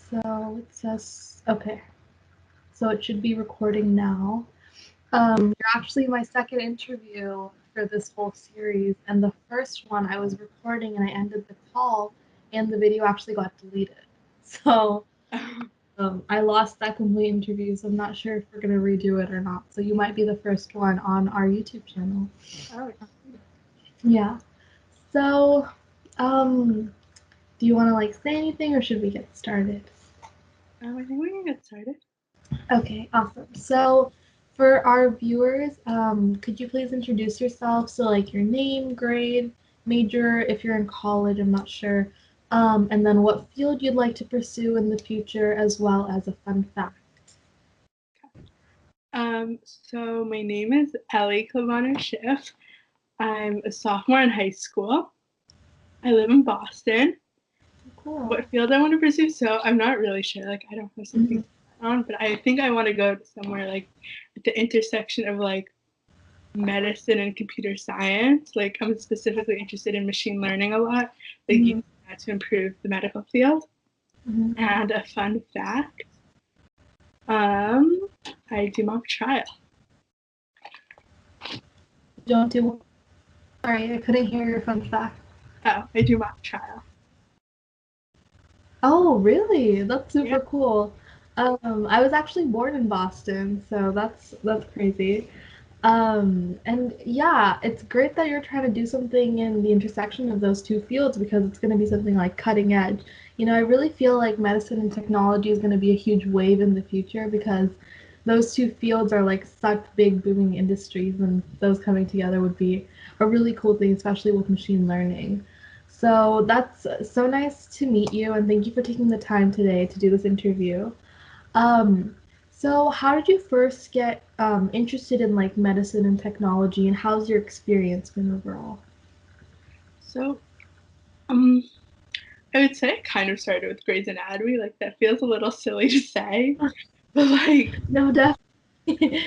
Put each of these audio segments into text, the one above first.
So it says, okay, so it should be recording now. You're actually my second interview for this whole series, and the first one I was recording and I ended the call, and the video actually got deleted. So I lost that complete interview, so I'm not sure if we're gonna redo it or not. So you might be the first one on our YouTube channel. Oh, Yeah. So, do you want to like say anything, or should we get started? I think we can get started. Okay, awesome. So, for our viewers, could you please introduce yourself? So, like your name, grade, major, if you're in college, I'm not sure, and then what field you'd like to pursue in the future, as well as a fun fact. So my name is Ellie Klibaner-Schiff. I'm a sophomore in high school. I live in Boston. Cool. What field I want to pursue? So I'm not really sure. Like I don't have something on, but I think I want to go to somewhere like at the intersection of like medicine and computer science. Like I'm specifically interested in machine learning a lot, like using that to improve the medical field. And a fun fact, I do mock trial. Don't do. Sorry, I couldn't hear your fun fact. Oh, I do mock trial. Oh, really? That's super cool. I was actually born in Boston, so that's crazy. And yeah, it's great that you're trying to do something in the intersection of those two fields because it's going to be something like cutting edge. You know, I really feel like medicine and technology is going to be a huge wave in the future because those two fields are like such big booming industries, and those coming together would be a really cool thing, especially with machine learning. So that's so nice to meet you, and thank you for taking the time today to do this interview. Um, so how did you first get interested in like medicine and technology, and how's your experience been overall? So, I would say it kind of started with Grey's Anatomy. Like that feels a little silly to say, but like No, definitely.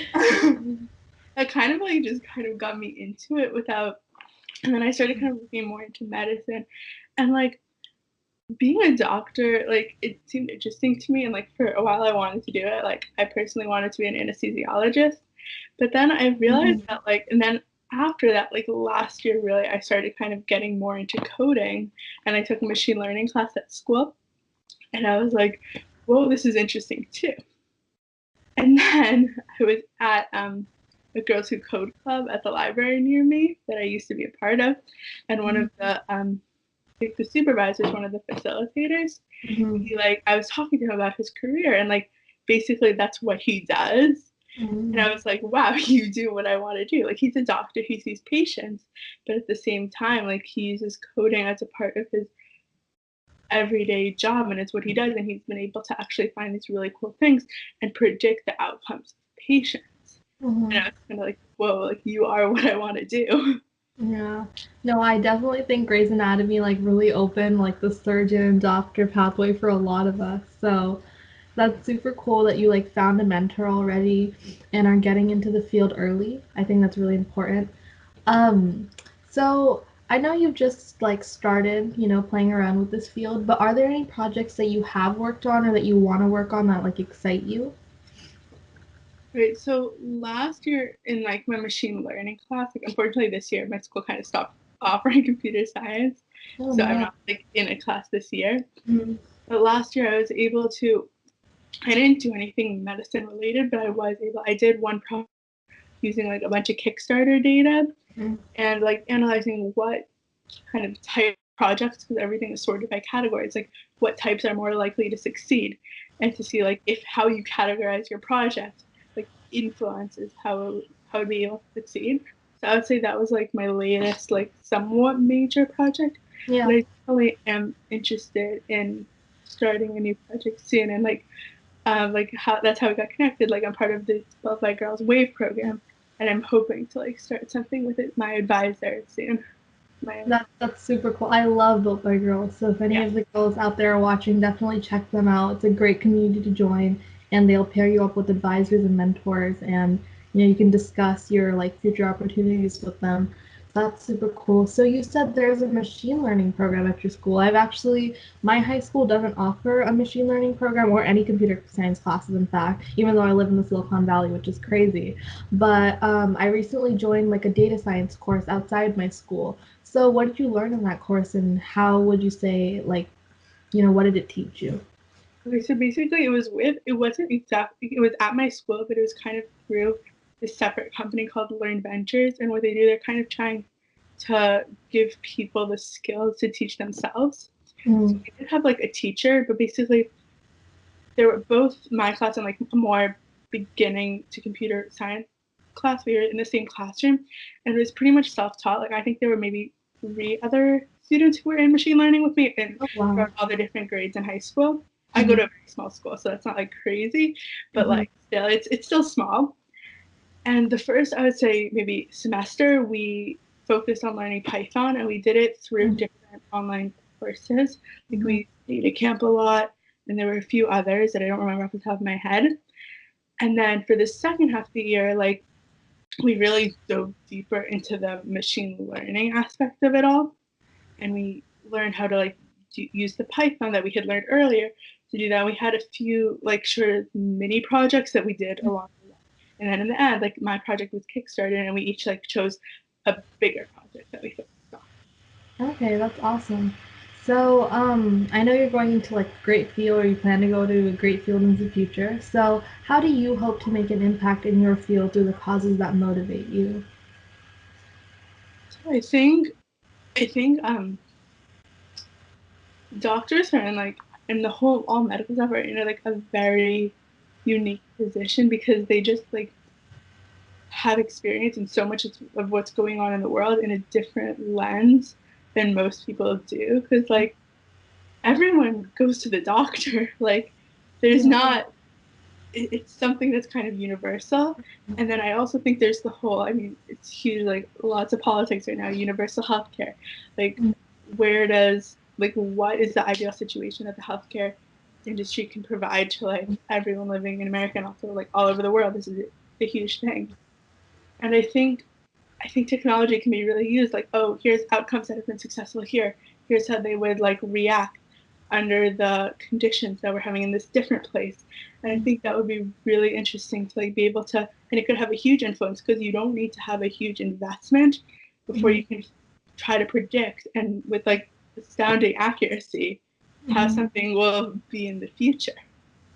it kind of like just kind of got me into it without. And then I started kind of looking more into medicine, and like being a doctor, like it seemed interesting to me. And like for a while, I wanted to do it. Like I personally wanted to be an anesthesiologist, but then I realized that like, and then after that, like last year, really, I started kind of getting more into coding, and I took a machine learning class at school, and I was like, whoa, this is interesting too. And then I was at the Girls Who Code Club at the library near me that I used to be a part of, and one of the supervisors, one of the facilitators, he like I was talking to him about his career, and like basically that's what he does. And I was like, wow, you do what I want to do. Like he's a doctor, he sees patients, but at the same time, like he uses coding as a part of his everyday job, and it's what he does, and he's been able to actually find these really cool things and predict the outcomes of patients. And I was kind of like, whoa, like you are what I want to do. Yeah. No, I definitely think Grey's Anatomy like really opened like the surgeon doctor pathway for a lot of us. So that's super cool that you like found a mentor already and are getting into the field early. I think that's really important. Um, so I know you've just like started, you know, playing around with this field, but are there any projects that you have worked on or that you want to work on that like excite you? Right. So last year in like my machine learning class, like unfortunately this year my school kind of stopped offering computer science. Oh So I'm no. not like in a class this year. Mhm. But last year I was able to I didn't do anything medicine related, but I did one project using like a bunch of Kickstarter data Mhm. and like analyzing what kind of type projects, because everything is sorted by categories, like what types are more likely to succeed, and to see like if how you categorize your project like influences how to be able to succeed. So I would say that was like my latest like somewhat major project, Yeah. but I definitely am interested in starting a new project soon, and like how that's how we got connected. Like I'm part of the 12 by Girls Wave program, and I'm hoping to like start something with it, my advisor soon. That's super cool. I love Built by Girls. So if any Yeah. of the girls out there are watching, definitely check them out. It's a great community to join, and they'll pair you up with advisors and mentors, and you know you can discuss your like future opportunities with them. That's super cool. So you said there's a machine learning program at your school. My high school doesn't offer a machine learning program or any computer science classes, in fact, even though I live in the Silicon Valley, which is crazy. But I recently joined like a data science course outside my school. So what did you learn in that course, and how would you say, like, what did it teach you? Okay, so basically it wasn't exactly, it was at my school, but it was kind of through this separate company called Learn Ventures. And what they do, they're kind of trying to give people the skills to teach themselves. So Mm, we did have like a teacher, but basically they were both my class and like a more beginning to computer science class. We were in the same classroom and it was pretty much self-taught. Like I think there were maybe three other students who were in machine learning with me and oh wow. from all the different grades in high school. I go to Mm-hmm. a very small school, so that's not like crazy, but Mm-hmm. like still it's still small. And the first, I would say, maybe semester, we focused on learning Python and we did it through different online courses. Like Mm-hmm. we data camp a lot, and there were a few others that I don't remember off the top of my head. And then for the second half of the year, like we really dove deeper into the machine learning aspect of it all. And we learned how to like use the Python that we had learned earlier to do that. We had a few like sort of mini projects that we did along the way. And then in the end, like my project was Kickstarted and we each like chose a bigger project that we focused on. Okay, that's awesome. So, I know you're going into like a great field, or you plan to go to a great field in the future. So, how do you hope to make an impact in your field through the causes that motivate you? So I think doctors are in like and the whole all medical stuff are in like a very unique position because they just like have experience in so much of what's going on in the world in a different lens than most people do. Because like everyone goes to the doctor, like there's Yeah. not it's something that's kind of universal. And then I also think there's the whole, I mean, it's huge, like lots of politics right now, universal healthcare. Like, where does, like, what is the ideal situation that the healthcare industry can provide to like everyone living in America and also like all over the world? This is a huge thing. And I think technology can be really used like, oh, here's outcomes that have been successful here. Here's how they would like react under the conditions that we're having in this different place. And I think that would be really interesting to like be able to, and it could have a huge influence because you don't need to have a huge investment before Mhm. you can try to predict and with like astounding accuracy how Mhm. something will be in the future.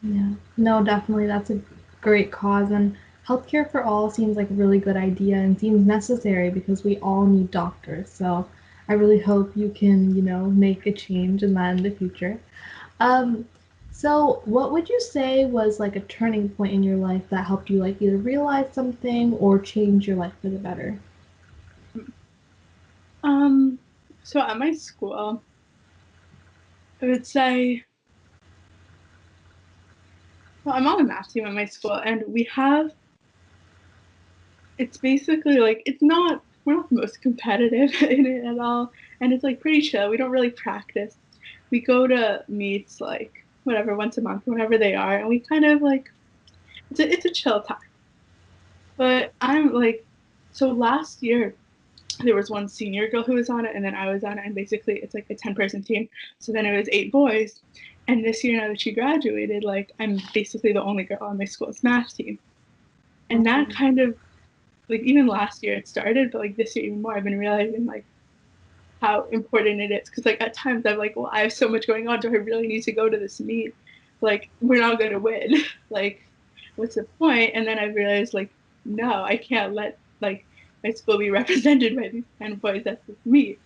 Yeah. No, definitely. That's a great cause. And healthcare for all seems like a really good idea and seems necessary because we all need doctors. So I really hope you can, make a change in that in the future. Um, so what would you say was like a turning point in your life that helped you like either realize something or change your life for the better? Um, so at my school, I would say, well, I'm on the math team at my school, and we have it's basically like it's not we're not the most competitive in it at all, and it's like pretty chill. We don't really practice. We go to meets like whatever once a month, whenever they are, and we kind of like it's a chill time. But I'm like, so last year there was one senior girl who was on it, and then I was on it, and basically it's like a 10-person team. So then it was 8 boys, and this year now that she graduated, like I'm basically the only girl on my school's math team, and that Um, kind of like even last year it started, but like this year even more, I've been realizing like how important it is. Because like at times I'm like, well, I have so much going on. Do I really need to go to this meet? Like we're not gonna win. Like what's the point? And then I realized like no, I can't let like my school be represented by these 10 boys at this meet.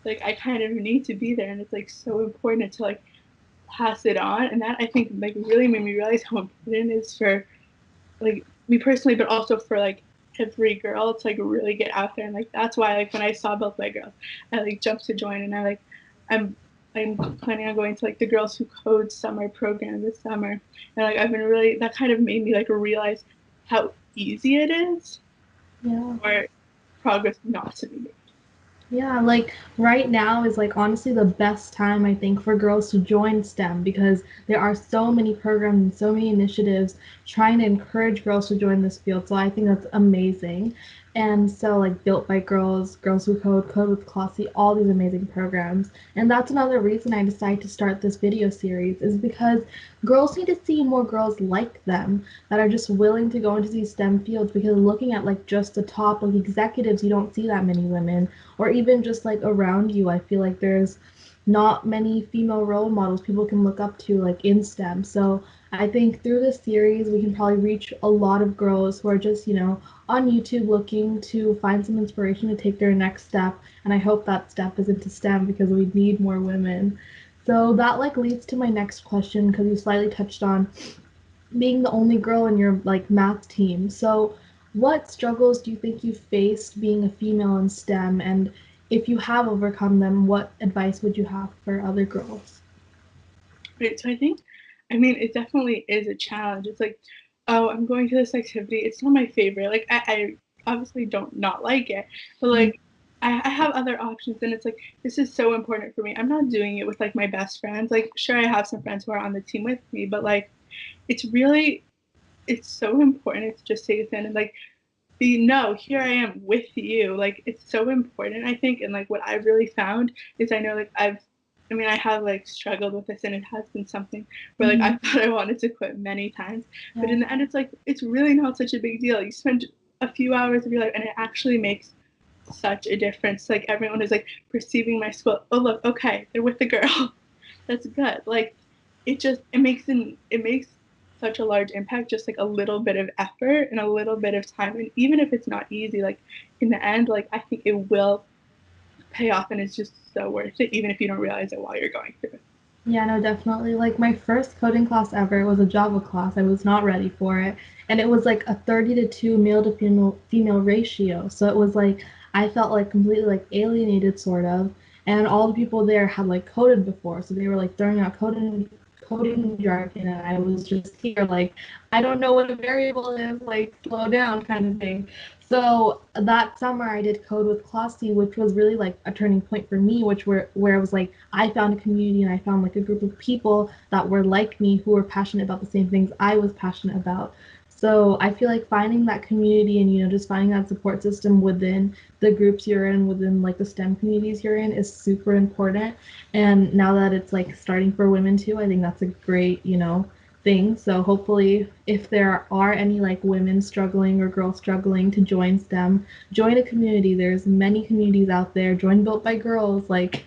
Like I kind of need to be there, and it's like so important to like pass it on. And that I think like really made me realize how important it is for like me personally, but also for like every girl to like really get out there. And like that's why like when I saw both my girls, I like jumped to join, and I'm I'm planning on going to like the Girls Who Code summer program this summer. And like I've been really that kind of made me like realize how easy it is yeah. for progress not to be made. Yeah, like right now is like honestly the best time I think for girls to join STEM because there are so many programs and so many initiatives trying to encourage girls to join this field. So I think that's amazing. And so, like, Built by Girls, Girls Who Code, Code with Klossy, all these amazing programs. And that's another reason I decided to start this video series, is because girls need to see more girls like them that are just willing to go into these STEM fields. Because looking at, like, just the top, like, executives, you don't see that many women. Or even just, like, around you, I feel like there's not many female role models people can look up to, like, in STEM. So I think through this series, we can probably reach a lot of girls who are just, on YouTube looking to find some inspiration to take their next step. And I hope that step is into STEM because we need more women. So that like leads to my next question because you slightly touched on being the only girl in your like math team. So what struggles do you think you faced being a female in STEM, and if you have overcome them, what advice would you have for other girls? Right. So I think, I mean, it definitely is a challenge. It's like, oh, I'm going to this activity. It's not my favorite. Like, I obviously don't not like it, but Mm-hmm. like, I have other options, and it's like this is so important for me. I'm not doing it with like my best friends. Like, sure, I have some friends who are on the team with me, but like, it's really, it's so important to just take it in and like be no, here I am with you. Like it's so important, I think. And like what I've really found is I know like I mean I have like struggled with this and it has been something where like I Mm-hmm. thought I wanted to quit many times. But Yeah. in the end it's like it's really not such a big deal. You spend a few hours of your life and it actually makes such a difference. Like everyone is like perceiving my school. Oh look, okay, they're with the girl. That's good. Like it makes such a large impact, just like a little bit of effort and a little bit of time. And even if it's not easy, like in the end, like I think it will pay off and it's just so worth it, even if you don't realize it while you're going through it. Yeah, no, definitely. Like my first coding class ever was a Java class. I was not ready for it. And it was like a 30 to 2 male to female ratio. So it was like I felt like completely like alienated sort of. And all the people there had like coded before. So they were like throwing out coding jargon and I was just here like I don't know what a variable is, like slow down kind of thing. So that summer I did code with Klossy, which was really like a turning point for me, which where it was like I found a community and I found like a group of people that were like me who were passionate about the same things I was passionate about. So I feel like finding that community and just finding that support system within the groups you're in, within like the STEM communities you're in, is super important. And now that it's like starting for women too, I think that's a great thing. So hopefully, if there are any like women struggling or girls struggling to join STEM, join a community. There's many communities out there. Join Built by Girls, like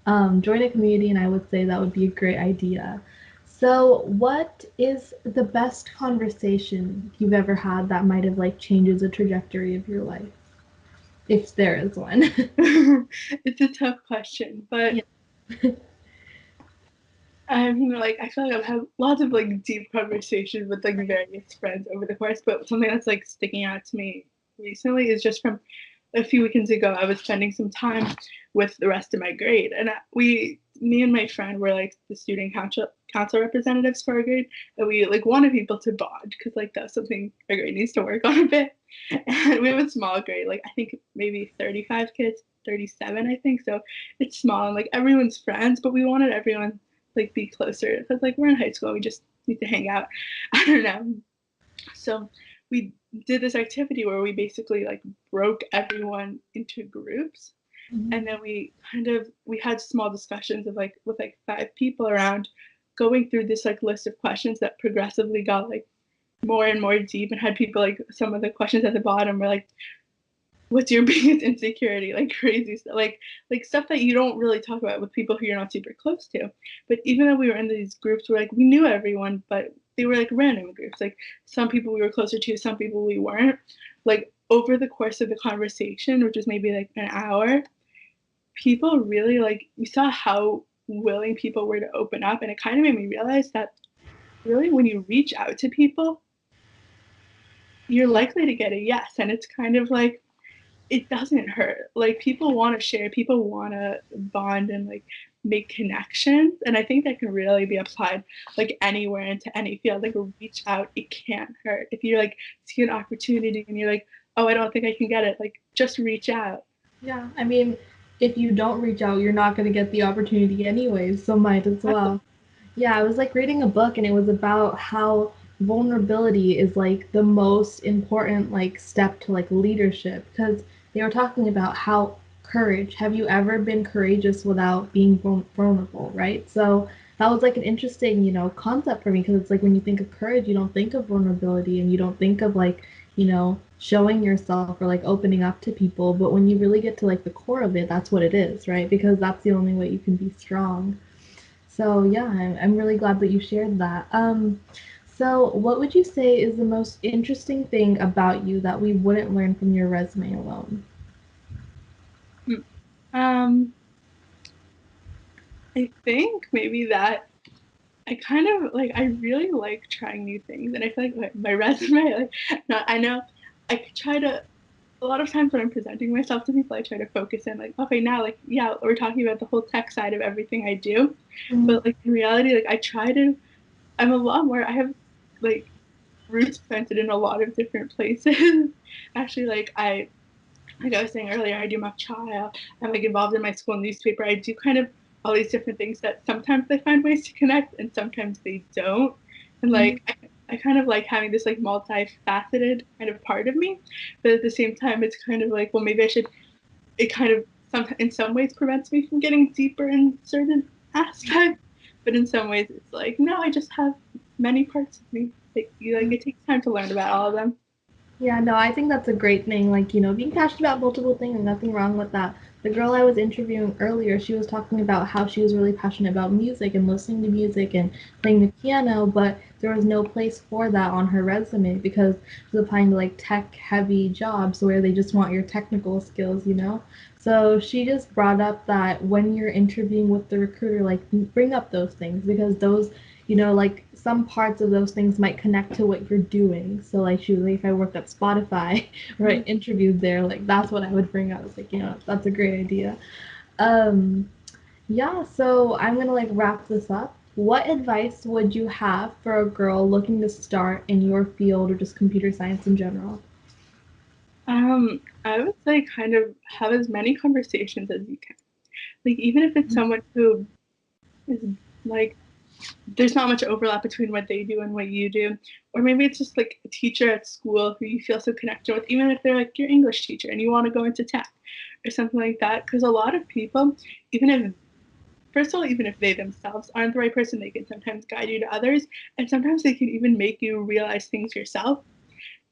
join a community, and I would say that would be a great idea. So, what is the best conversation you've ever had that might have like changes the trajectory of your life, if there is one? It's a tough question, but Yeah. I mean, like I feel like I've had lots of like deep conversations with like various friends over the course, but something that's like sticking out to me recently is just from a few weekends ago. I was spending some time with the rest of my grade, and me and my friend were like the student council representatives for our grade, and we like wanted people to bond because like that's something our grade needs to work on a bit. And we have a small grade, like I think maybe 35 kids, 37 I think, so it's small and like everyone's friends, but we wanted everyone like be closer because like we're in high school, we just need to hang out. I don't know. So we did this activity where we basically like broke everyone into groups, Mhm. and then we had small discussions of like with like 5 people around, going through this like list of questions that progressively got like more and more deep, and had people like some of the questions at the bottom were like, what's your biggest insecurity, like crazy stuff, like stuff that you don't really talk about with people who you're not super close to. But even though we were in these groups where like we knew everyone, but they were like random groups, like some people we were closer to, some people we weren't. Like over the course of the conversation, which was maybe like an hour, people really like, you saw how willing people were to open up, and it kind of made me realize that really when you reach out to people, you're likely to get a yes. And it's kind of like, it doesn't hurt. Like people want to share, people want to bond and like make connections. And I think that can really be applied like anywhere into any field. Like reach out, it can't hurt. If you like see an opportunity and you're like, oh, I don't think I can get it, like just reach out. Yeah, I mean, if you don't reach out, you're not going to get the opportunity anyways, so might as well. Yeah, I was like reading a book and it was about how vulnerability is like the most important like step to like leadership because they were talking about how courage, have you ever been courageous without being vulnerable, right? So that was like an interesting, concept for me because it's like when you think of courage, you don't think of vulnerability and you don't think of like, showing yourself or like opening up to people, but when you really get to like the core of it, that's what it is, right? Because that's the only way you can be strong. So yeah, I'm really glad that you shared that. So what would you say is the most interesting thing about you that we wouldn't learn from your resume alone? Hmm. I think maybe that I kind of like I really like trying new things, and I feel like my resume, like, not, I know I try to a lot of times when I'm presenting myself to people, I try to focus in like, okay, now like yeah, we're talking about the whole tech side of everything I do, Mm-hmm. but like in reality, like I try to, I'm a lot more. I have like roots planted in a lot of different places. Actually, like I was saying earlier, I do mock trial. I'm like involved in my school newspaper. I do kind of all these different things that sometimes they find ways to connect and sometimes they don't. And like I kind of like having this like multifaceted kind of part of me, but at the same time, it's kind of like, well, maybe I should. It kind of in some ways prevents me from getting deeper in certain aspects, but in some ways, it's like no, I just have many parts of me. Like it takes time to learn about all of them. Yeah, no, I think that's a great thing. Like, being passionate about multiple things and nothing wrong with that. The girl I was interviewing earlier, she was talking about how she was really passionate about music and listening to music and playing the piano, but there was no place for that on her resume because she was applying to like tech heavy jobs where they just want your technical skills. So she just brought up that when you're interviewing with the recruiter, like bring up those things because those like some parts of those things might connect to what you're doing. So like she was like, if I worked at Spotify or I interviewed there, like that's what I would bring up. I was like, that's a great idea. Um, yeah, so I'm gonna like wrap this up. What advice would you have for a girl looking to start in your field or just computer science in general? I would say kind of have as many conversations as you can. Like even if it's someone who is like there's not much overlap between what they do and what you do. Or maybe it's just like a teacher at school who you feel so connected with, even if they're like your English teacher and you want to go into tech or something like that. Because a lot of people, even if, first of all, even if they themselves aren't the right person, they can sometimes guide you to others. And sometimes they can even make you realize things yourself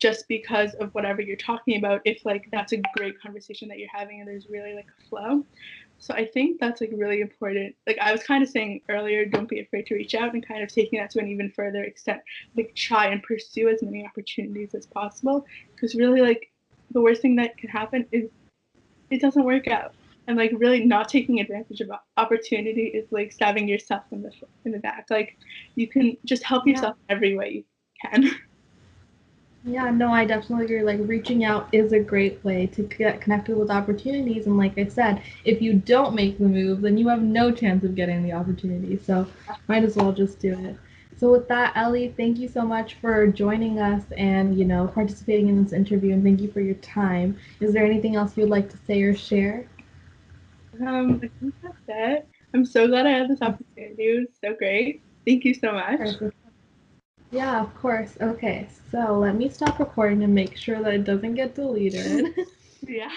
just because of whatever you're talking about, if like that's a great conversation that you're having and there's really like a flow. So I think that's like really important. Like I was kind of saying earlier, don't be afraid to reach out and kind of taking that to an even further extent. Like try and pursue as many opportunities as possible because really like the worst thing that can happen is it doesn't work out. And like really not taking advantage of opportunity is like stabbing yourself in the back. Like you can just help Yeah. yourself every way you can. Yeah, no, I definitely agree. Like, reaching out is a great way to get connected with opportunities. And, like I said, if you don't make the move, then you have no chance of getting the opportunity. So, might as well just do it. So, with that, Ellie, thank you so much for joining us and, participating in this interview. And thank you for your time. Is there anything else you'd like to say or share? I think that's it. I'm so glad I had this opportunity. It was so great. Thank you so much. Perfect. Yeah, of course. Okay, so let me stop recording and make sure that it doesn't get deleted. Yeah.